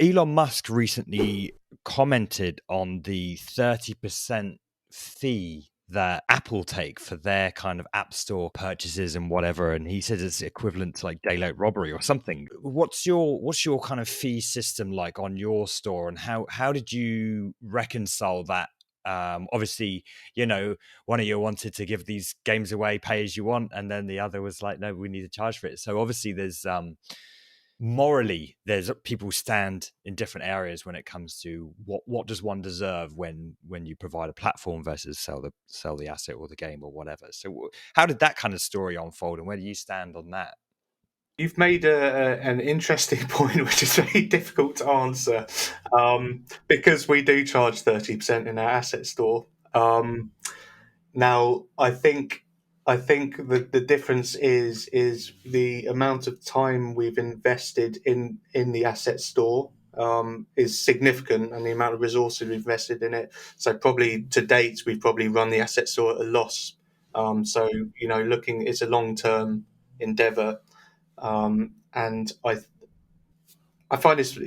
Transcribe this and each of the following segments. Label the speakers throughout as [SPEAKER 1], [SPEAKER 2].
[SPEAKER 1] Elon Musk recently commented on the 30% fee that Apple take for their kind of app store purchases and whatever, and he says it's equivalent to like daylight robbery or something. What's your kind of fee system like on your store, and how did you reconcile that? Obviously, one of you wanted to give these games away, pay as you want, and then the other was like, no, we need to charge for it. So obviously, there's morally, there's people stand in different areas when it comes to what does one deserve when you provide a platform versus sell the asset or the game or whatever. So how did that kind of story unfold, and where do you stand on that?
[SPEAKER 2] You've made an interesting point, which is very difficult to answer, because we do charge 30% in our asset store. Now, I think the difference is the amount of time we've invested in the asset store is significant, and the amount of resources we've invested in it. So probably to date, we've probably run the asset store at a loss. So looking, it's a long term endeavor, and I find this,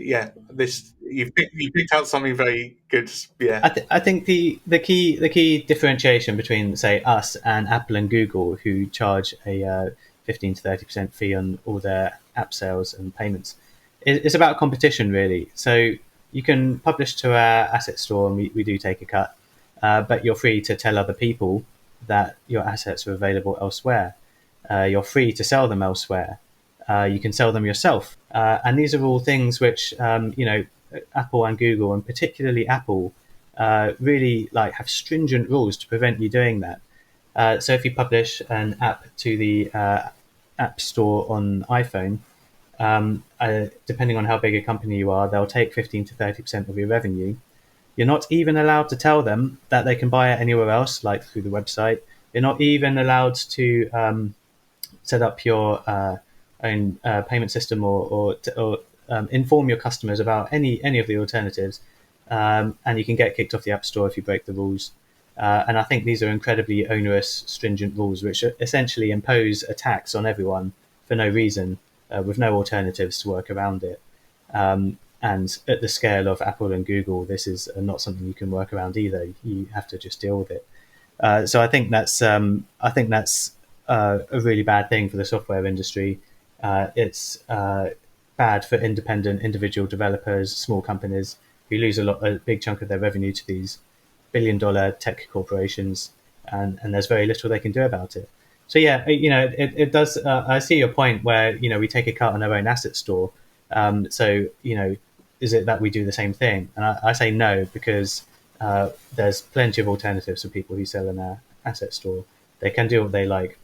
[SPEAKER 2] this you picked out something very good. Yeah.
[SPEAKER 3] I think the key differentiation between, say, us and Apple and Google, who charge a 15 to 30% fee on all their app sales and payments, is about competition, really. So you can publish to our asset store, and we do take a cut, but you're free to tell other people that your assets are available elsewhere. You're free to sell them elsewhere. You can sell them yourself, and these are all things which Apple and Google, and particularly Apple, really have stringent rules to prevent you doing that. So if you publish an app to the App Store on iPhone, depending on how big a company you are, they'll take 15 to 30% of your revenue. You're not even allowed to tell them that they can buy it anywhere else, like through the website. You're not even allowed to set up your own payment system or inform your customers about any of the alternatives, and you can get kicked off the App Store if you break the rules. And I think these are incredibly onerous, stringent rules which essentially impose a tax on everyone for no reason, with no alternatives to work around it. And at the scale of Apple and Google, this is not something you can work around either. You have to just deal with it. So I think that's a really bad thing for the software industry. It's bad for independent individual developers, small companies who lose a big chunk of their revenue to these billion-dollar tech corporations, and there's very little they can do about it. So yeah, it does. I see your point where we take a cut on our own asset store. So is it that we do the same thing? And I say no, because there's plenty of alternatives for people who sell in our asset store. They can do what they like.